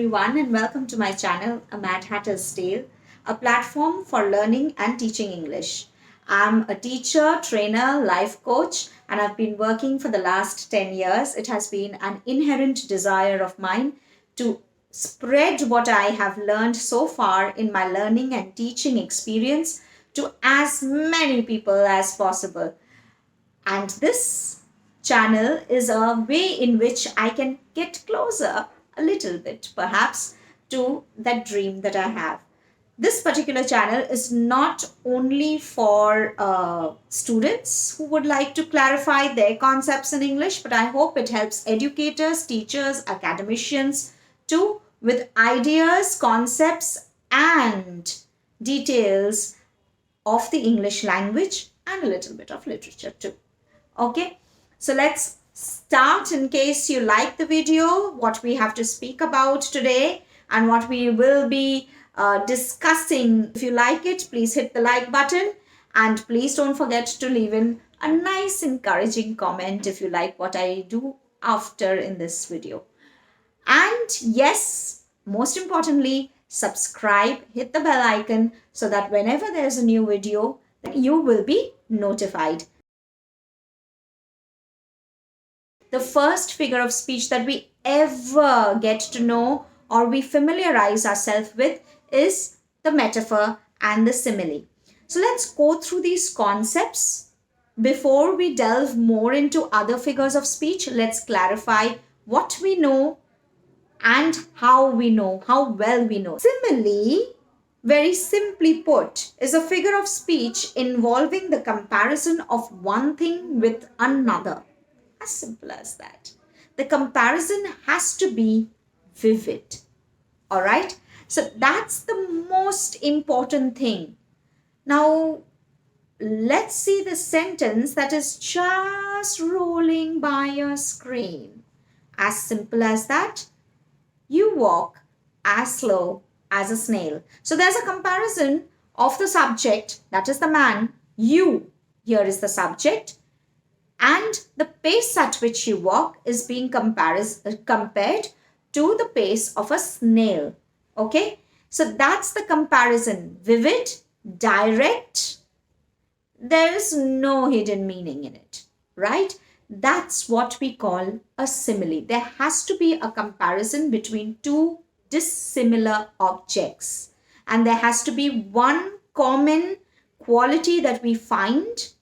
everyone, and welcome to my channel, A Mad Hatter's Tale, a platform for learning and teaching English. I'm a teacher, trainer, life coach, and I've been working for the last 10 years. It has been an inherent desire of mine to spread what I have learned so far in my learning and teaching experience to as many people as possible. And this channel is a way in which I can get closer a little bit, perhaps, to that dream that I have. This particular channel is not only for students who would like to clarify their concepts in English, but I hope it helps educators, teachers, academicians too with ideas, concepts, and details of the English language and a little bit of literature too. Okay, so let's start. In case you like the video, what we have to speak about today and what we will be discussing. If you like it, please hit the like button and please don't forget to leave in a nice encouraging comment if you like what I do after in this video. And yes, most importantly, subscribe, hit the bell icon so that whenever there's a new video, you will be notified. The first figure of speech that we ever get to know or we familiarize ourselves with is the metaphor and the simile. So let's go through these concepts. Before we delve more into other figures of speech, let's clarify what we know and how we know, how well we know. Simile, very simply put, is a figure of speech involving the comparison of one thing with another. As simple as that. The comparison has to be vivid. All right. So that's the most important thing. Now, let's see the sentence that is just rolling by your screen. As simple as that. You walk as slow as a snail. So there's a comparison of the subject, that is the man. You, here is the subject. And the pace at which you walk is being compared to the pace of a snail. Okay, so that's the comparison. Vivid, direct. There is no hidden meaning in it, right? That's what we call a simile. There has to be a comparison between two dissimilar objects, and there has to be one common quality that we find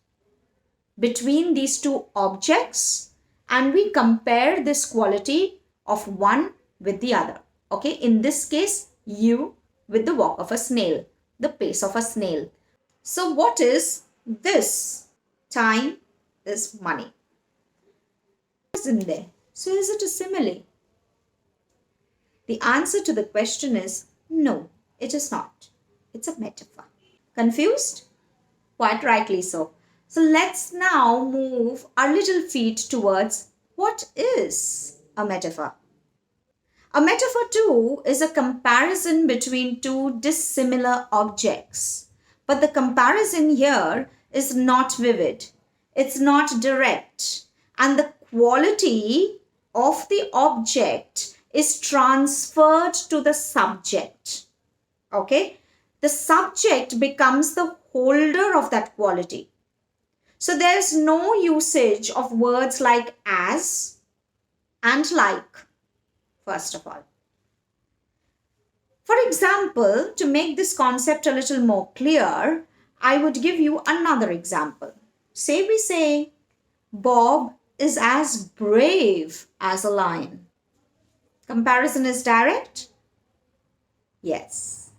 between these two objects, and we compare this quality of one with the other. Okay, in this case, you with the walk of a snail, the pace of a snail. So what is this? Time is money. What's in there? So is it a simile? The answer to the question is no, it is not. It's a metaphor. Confused? Quite rightly so. So let's now move our little feet towards what is a metaphor. A metaphor too is a comparison between two dissimilar objects. But the comparison here is not vivid. It's not direct. And the quality of the object is transferred to the subject. Okay? The subject becomes the holder of that quality. So there's no usage of words like as and like, first of all. For example, to make this concept a little more clear, I would give you another example. Say we say, Bob is as brave as a lion. Comparison is direct? Yes.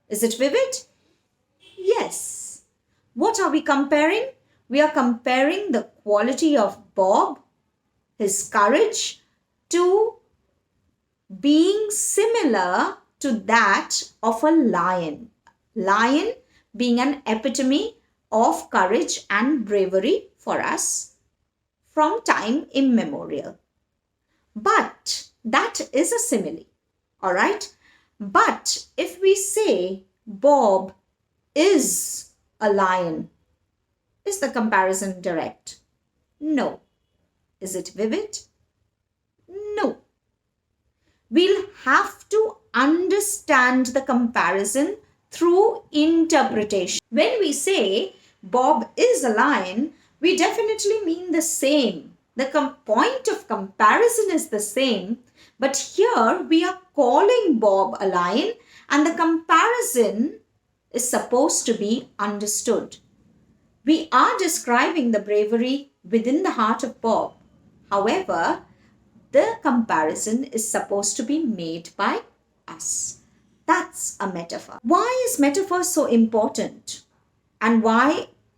Is it vivid? Yes. What are we comparing? We are comparing the quality of Bob, his courage, to being similar to that of a lion. Lion being an epitome of courage and bravery for us from time immemorial. But that is a simile. All right. But if we say Bob is a lion, is the comparison direct? No. Is it vivid? No. we'll have to understand the comparison through interpretation. When we say Bob is a lion, we definitely mean the same. The point of comparison is the same, but here we are calling Bob a lion and the comparison is supposed to be understood. We are describing the bravery within the heart of Bob. However, the comparison is supposed to be made by us. That's a metaphor. Why is metaphor so important? And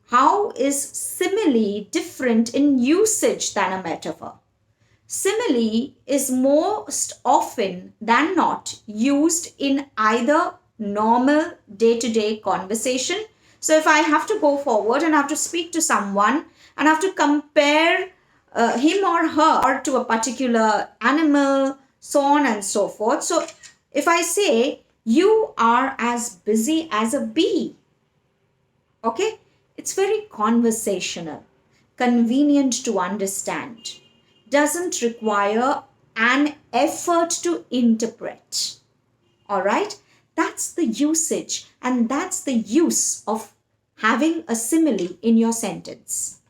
how is simile different in usage than a metaphor? Simile is most often than not used in either normal day-to-day conversation. So if I have to go forward and have to speak to someone and have to compare him or her to a particular animal, so on and so forth. So if I say, you are as busy as a bee, okay, it's very conversational, convenient to understand, doesn't require an effort to interpret. All right, that's the usage and that's the use of having a simile in your sentence.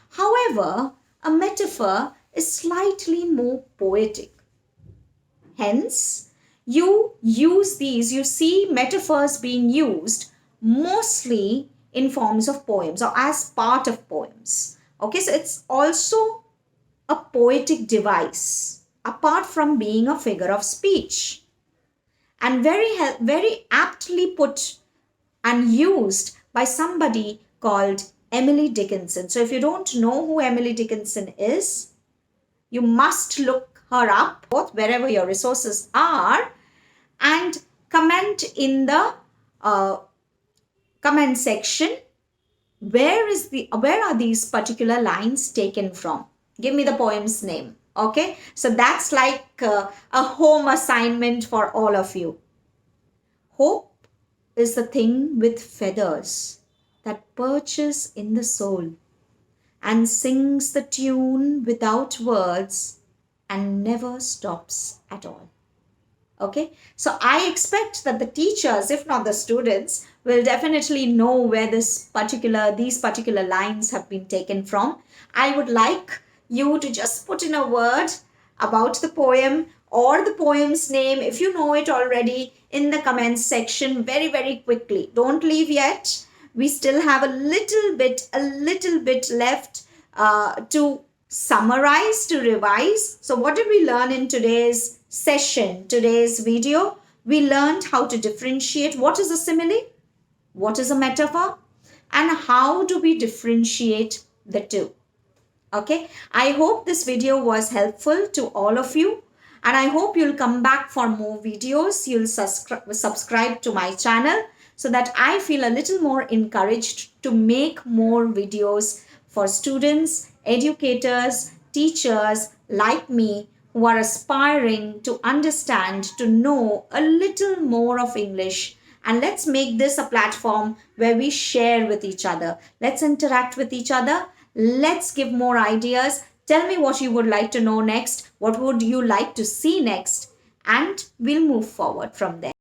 However, a metaphor is slightly more poetic. Hence, you see metaphors being used mostly in forms of poems or as part of poems. Okay, so it's also a poetic device apart from being a figure of speech, and very aptly put and used by somebody called Emily Dickinson. So if you don't know who Emily Dickinson is, you must look her up wherever your resources are and comment in the comment section where are these particular lines taken from. Give me the poem's name. Okay, so that's like a home assignment for all of you. Hope is the thing with feathers that perches in the soul and sings the tune without words and never stops at all. Okay, so I expect that the teachers, if not the students, will definitely know where these particular lines have been taken from. I would like you to just put in a word about the poem or the poem's name, if you know it already, in the comments section very quickly. Don't leave yet. We still have a little bit left to summarize, to revise. So what did we learn in today's session, today's video? We learned how to differentiate what is a simile, what is a metaphor, and how do we differentiate the two. Okay, I hope this video was helpful to all of you, and I hope you'll come back for more videos. You'll subscribe to my channel so that I feel a little more encouraged to make more videos for students, educators, teachers like me who are aspiring to understand, to know a little more of English. And let's make this a platform where we share with each other. Let's interact with each other. Let's give more ideas. Tell me what you would like to know next. What would you like to see next? And we'll move forward from there.